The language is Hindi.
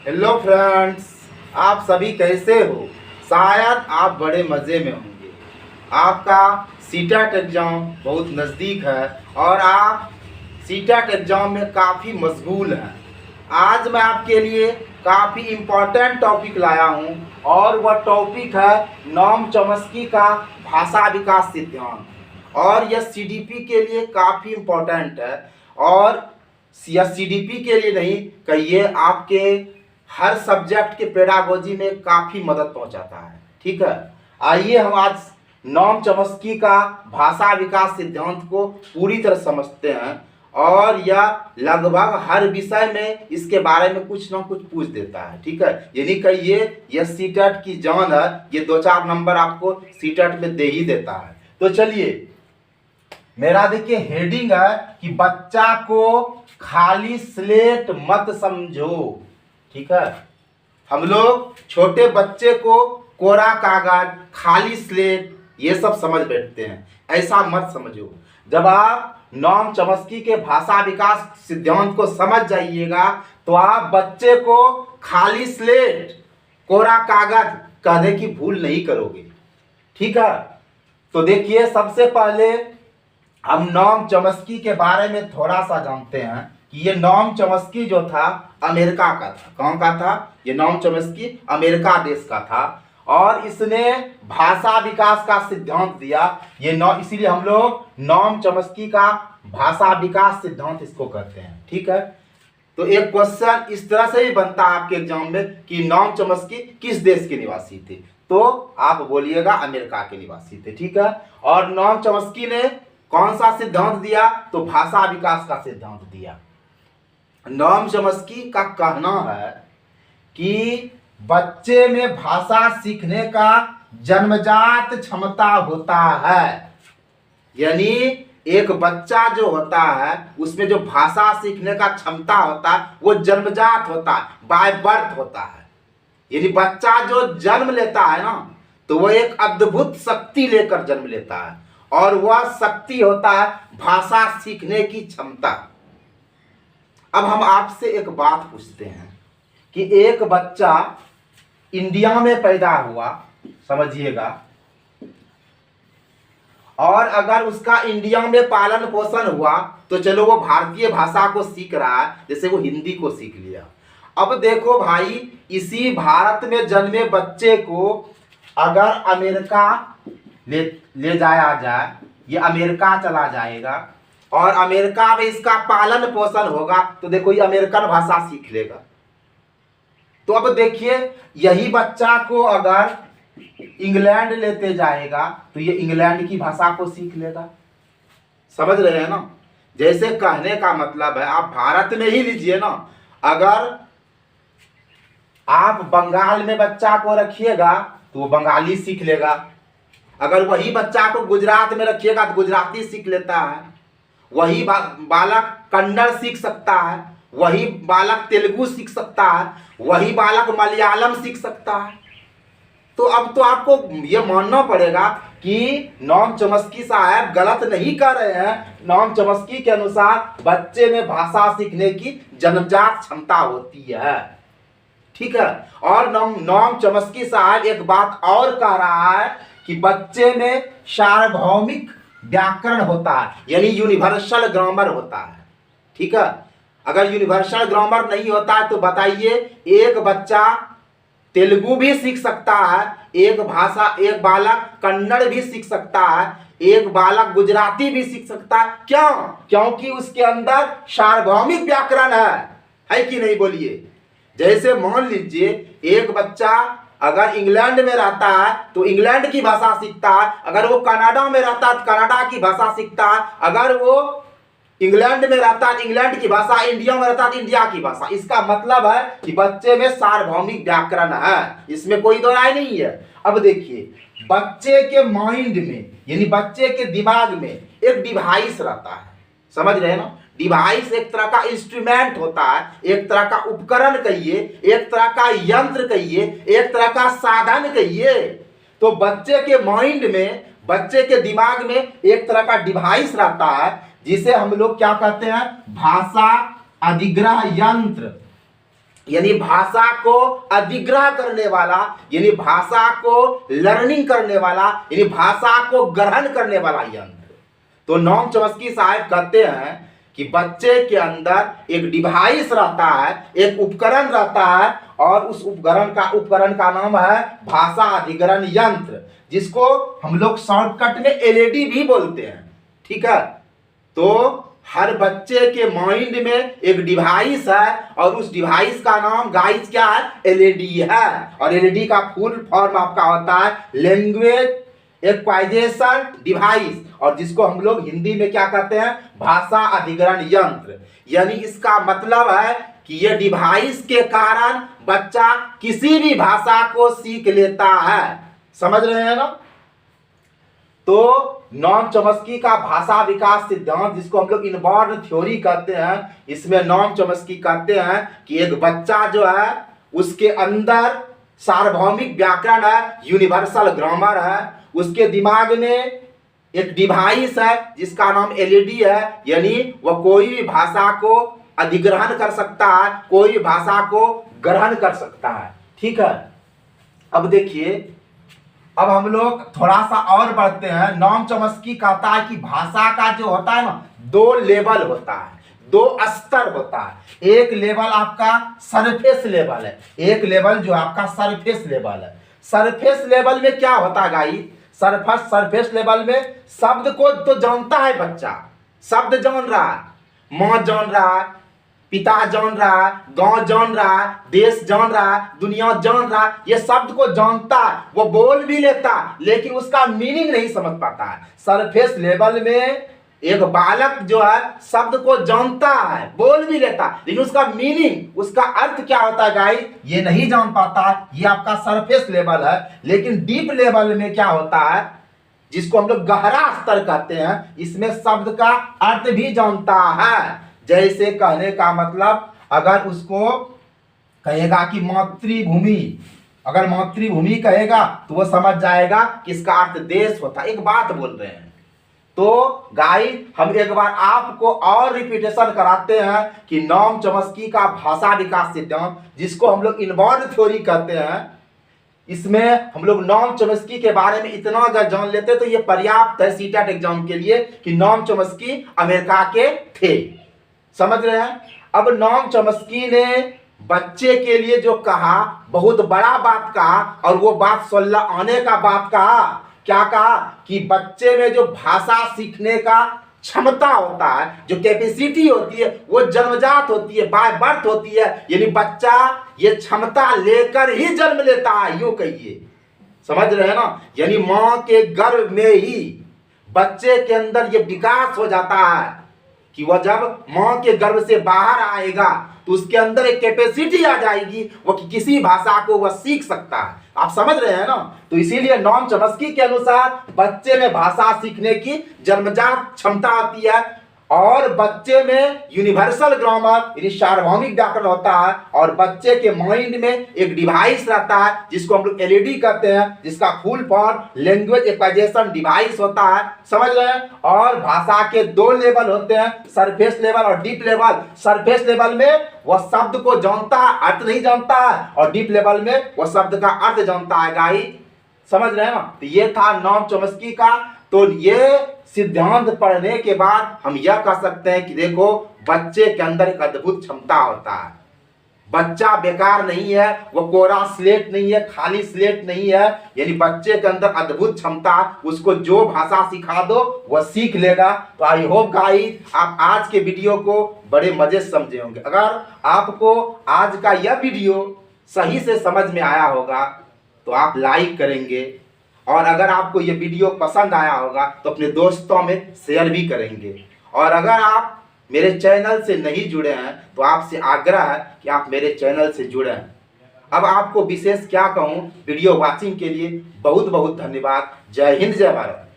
हेलो फ्रेंड्स, आप सभी कैसे हो। शायद आप बड़े मज़े में होंगे। आपका सीटेट एग्ज़ाम बहुत नज़दीक है और आप सीटेट एग्ज़ाम में काफ़ी मशगूल हैं। आज मैं आपके लिए काफ़ी इम्पोर्टेंट टॉपिक लाया हूं और वह टॉपिक है नॉम चॉम्स्की का भाषा विकास सिद्धांत। और यह सीडीपी के लिए काफ़ी इम्पोर्टेंट है और यह सीडीपी के लिए नहीं कहिए, आपके हर सब्जेक्ट के पेडागोजी में काफ़ी मदद पहुंचाता है। ठीक है, आइए हम आज नॉम चॉम्स्की का भाषा विकास सिद्धांत को पूरी तरह समझते हैं। और यह लगभग हर विषय में इसके बारे में कुछ ना कुछ पूछ देता है। ठीक है, यानी कहिए यह सीटेट की जान है। ये 2-4 नंबर आपको सीटेट में दे ही देता है। तो चलिए, मेरा देखिए हेडिंग है कि बच्चा को खाली स्लेट मत समझो। ठीक है, हम लोग छोटे बच्चे को कोरा कागज, खाली स्लेट ये सब समझ बैठते हैं। ऐसा मत समझो। जब आप नॉम चॉम्स्की के भाषा विकास सिद्धांत को समझ जाइएगा तो आप बच्चे को खाली स्लेट, कोरा कागज कहने की भूल नहीं करोगे। ठीक है, तो देखिए सबसे पहले हम नॉम चॉम्स्की के बारे में थोड़ा सा जानते हैं कि ये नॉम चॉम्स्की जो था अमेरिका का था। कौन का था? ये नॉम चॉम्स्की अमेरिका देश का था और इसने भाषा विकास का सिद्धांत दिया। ये इसीलिए हम लोग नॉम चॉम्स्की का भाषा विकास सिद्धांत इसको कहते हैं। ठीक है, तो एक क्वेश्चन इस तरह से भी बनता है आपके एग्जाम में कि नॉम चॉम्स्की किस देश के निवासी थे, तो आप बोलिएगा अमेरिका के निवासी थे। ठीक है, और नॉम चॉम्स्की ने कौन सा सिद्धांत दिया? तो भाषा विकास का सिद्धांत दिया। नॉम चॉम्स्की का कहना है कि बच्चे में भाषा सीखने का जन्मजात क्षमता होता है। यानी एक बच्चा जो होता है उसमें जो भाषा सीखने का क्षमता होता है वो जन्मजात होता है, बाय बर्थ होता है। यानी बच्चा जो जन्म लेता है ना, तो वह एक अद्भुत शक्ति लेकर जन्म लेता है और वह शक्ति होता है भाषा सीखने की क्षमता। अब हम आपसे एक बात पूछते हैं कि एक बच्चा इंडिया में पैदा हुआ, समझिएगा, और अगर उसका इंडिया में पालन पोषण हुआ तो चलो वो भारतीय भाषा को सीख रहा है, जैसे वो हिंदी को सीख लिया। अब देखो भाई, इसी भारत में जन्मे बच्चे को अगर अमेरिका ले जाया जाए, ये अमेरिका चला जाएगा और अमेरिका में इसका पालन पोषण होगा, तो देखो ये अमेरिकन भाषा सीख लेगा। तो अब देखिए, यही बच्चा को अगर इंग्लैंड लेते जाएगा तो ये इंग्लैंड की भाषा को सीख लेगा। समझ रहे हैं ना? जैसे कहने का मतलब है, आप भारत में ही लीजिए ना, अगर आप बंगाल में बच्चा को रखिएगा तो वो बंगाली सीख लेगा। अगर वही बच्चा को गुजरात में रखिएगा तो गुजराती सीख लेता है। वही बालक कन्नड़ सीख सकता है, वही बालक तेलुगु सीख सकता है, वही बालक मलयालम सीख सकता है। तो अब तो आपको ये मानना पड़ेगा कि नॉम चॉम्स्की साहब गलत नहीं कर रहे हैं। नॉम चॉम्स्की के अनुसार बच्चे में भाषा सीखने की जन्मजात क्षमता होती है। ठीक है, और नॉम चॉम्स्की साहब एक बात और कह रहा है कि बच्चे में सार्वभौमिक व्याकरण होता है, यानी यूनिवर्सल ग्रामर होता है। ठीक है, अगर यूनिवर्सल ग्रामर नहीं होता है तो बताइए, एक बच्चा तेलुगु भी सीख सकता है, एक बालक कन्नड़ भी सीख सकता है, एक बालक गुजराती भी सीख सकता है। क्यों? क्योंकि उसके अंदर सार्वभौमिक व्याकरण है कि नहीं? बोलिए। जैसे मान लीजिए एक बच्चा अगर इंग्लैंड में रहता है तो इंग्लैंड की भाषा सीखता है, अगर वो कनाडा में रहता है तो कनाडा की भाषा सीखता है, अगर वो इंग्लैंड में रहता है इंग्लैंड की भाषा, इंडिया में रहता है इंडिया की भाषा। इसका मतलब है कि बच्चे में सार्वभौमिक व्याकरण है, इसमें कोई दो राय नहीं है। अब देखिए, बच्चे के माइंड में, यानी बच्चे के दिमाग में एक डिवाइस रहता है। समझ रहे हैं ना? डिवाइस एक तरह का इंस्ट्रूमेंट होता है, एक तरह का उपकरण कहिए, एक तरह का यंत्र कहिए, एक तरह का साधन कहिए। तो बच्चे के माइंड में, बच्चे के दिमाग में एक तरह का डिवाइस रहता है जिसे हम लोग क्या कहते हैं? भाषा अधिग्रह यंत्र। यानी भाषा को अधिग्रह करने वाला, यानी भाषा को लर्निंग करने वाला, यानी भाषा को ग्रहण करने वाला यंत्र। तो नोम चॉम्स्की साहब कहते हैं कि बच्चे के अंदर एक डिवाइस रहता है, एक उपकरण रहता है, और उस उपकरण का नाम है भाषा अधिग्रहण यंत्र, जिसको हम लोग शॉर्टकट में एलईडी भी बोलते हैं। ठीक है, तो हर बच्चे के माइंड में एक डिवाइस है, और उस डिवाइस का नाम गाइस क्या है? एलईडी है। और एलईडी का फुल फॉर्म आपका होता है लैंग्वेज एक्वाइजेशन डिवाइस, और जिसको हम लोग हिंदी में क्या कहते हैं? भाषा अधिग्रहण यंत्र। यानी इसका मतलब है कि ये डिवाइस के कारण बच्चा किसी भी भाषा को सीख लेता है। समझ रहे हैं ना? तो नोम चॉम्स्की का भाषा विकास सिद्धांत, जिसको हम लोग इनबॉर्न थ्योरी कहते हैं, इसमें नोम चॉम्स्की कहते हैं कि एक बच्चा जो है उसके अंदर सार्वभौमिक व्याकरण है, यूनिवर्सल ग्रामर है, उसके दिमाग में एक डिवाइस है जिसका नाम एलईडी है, यानी वह कोई भी भाषा को अधिग्रहण कर सकता है, कोई भी भाषा को ग्रहण कर सकता है। ठीक है, अब देखिए, अब हम लोग थोड़ा सा और बढ़ते हैं। नोम चॉम्स्की कहता है कि भाषा का जो होता है ना, 2 लेवल होता है, 2 स्तर होता है। एक लेवल आपका सरफेस लेवल है, एक लेवल जो आपका सरफेस लेवल है। सरफेस लेवल में क्या होता है गाइस? सरफेस लेवल में शब्द को तो जानता है बच्चा, शब्द जान रहा है, माँ जान रहा है, पिता जान रहा है, गांव जान रहा है, देश जान रहा है, दुनिया जान रहा है, ये शब्द को जानता है, वो बोल भी लेता है, लेकिन उसका मीनिंग नहीं समझ पाता है। सरफेस लेवल में एक बालक जो है शब्द को जानता है, बोल भी लेता है, लेकिन उसका मीनिंग, उसका अर्थ क्या होता है गाइस, ये नहीं जान पाता। ये आपका सरफेस लेवल है। लेकिन डीप लेवल में क्या होता है, जिसको हम लोग गहरा स्तर कहते हैं, इसमें शब्द का अर्थ भी जानता है। जैसे कहने का मतलब, अगर उसको कहेगा कि मातृभूमि, अगर मातृभूमि कहेगा तो वो समझ जाएगा कि इसका अर्थ देश होता है। एक बात बोल रहे हैं। तो गाइस, हम एक बार आपको और रिपीटेशन कराते हैं कि नोम चॉम्स्की का भाषा विकास सिद्धांत, जिसको हम लोग इनबॉर्न थ्योरी कहते हैं, इसमें हम लोग नोम चॉम्स्की के बारे में इतना अगर जान लेते तो ये पर्याप्त है सीटेट एग्जाम के लिए कि नोम चॉम्स्की अमेरिका के थे। समझ रहे हैं? अब नोम चॉम्स्की ने बच्चे के लिए जो कहा, बहुत बड़ा बात कहा, और वो बात 16 आने का बात कहा। क्या कहा? कि बच्चे में जो भाषा सीखने का क्षमता होता है, जो कैपेसिटी होती है, वो जन्मजात होती है, बाय बर्थ होती है। यानी बच्चा ये क्षमता लेकर ही जन्म लेता है, यूं कहिए। समझ रहे हैं ना? यानी मां के गर्भ में ही बच्चे के अंदर ये विकास हो जाता है कि वह जब मां के गर्भ से बाहर आएगा तो उसके अंदर एक कैपेसिटी आ जाएगी, वो कि किसी भाषा को वह सीख सकता है। आप समझ रहे हैं ना? तो इसीलिए नोम चॉम्स्की के अनुसार बच्चे में भाषा सीखने की जन्मजात क्षमता आती है, और बच्चे में यूनिवर्सल ग्रामर यानी सार्वभौमिक व्याकरण होता है, और बच्चे के माइंड में एक डिवाइस रहता है जिसको हम लोग एलईडी कहते हैं, जिसका full form language acquisition device होता है। समझ रहे हैं? और भाषा के 2 लेवल होते हैं, सरफेस लेवल और डीप लेवल। सरफेस लेवल में वह शब्द को जानता है, अर्थ नहीं जानता है, और डीप लेवल में वह शब्द का अर्थ जानता है। गाइस, समझ रहे हैं ना? तो ये था नोम चॉम्स्की का। तो ये सिद्धांत पढ़ने के बाद हम यह कह सकते हैं कि देखो, बच्चे के अंदर एक अद्भुत क्षमता होता है। बच्चा बेकार नहीं है, वो कोरा स्लेट नहीं है, खाली स्लेट नहीं है। यानी बच्चे के अंदर अद्भुत क्षमता, उसको जो भाषा सिखा दो वह सीख लेगा। तो आई होप गाइस, आप आज के वीडियो को बड़े मजे से समझे होंगे। अगर आपको आज का यह वीडियो सही से समझ में आया होगा तो आप लाइक करेंगे, और अगर आपको ये वीडियो पसंद आया होगा तो अपने दोस्तों में शेयर भी करेंगे। और अगर आप मेरे चैनल से नहीं जुड़े हैं तो आपसे आग्रह है कि आप मेरे चैनल से जुड़ें। अब आपको विशेष क्या कहूँ, वीडियो वॉचिंग के लिए बहुत बहुत धन्यवाद। जय हिंद, जय भारत।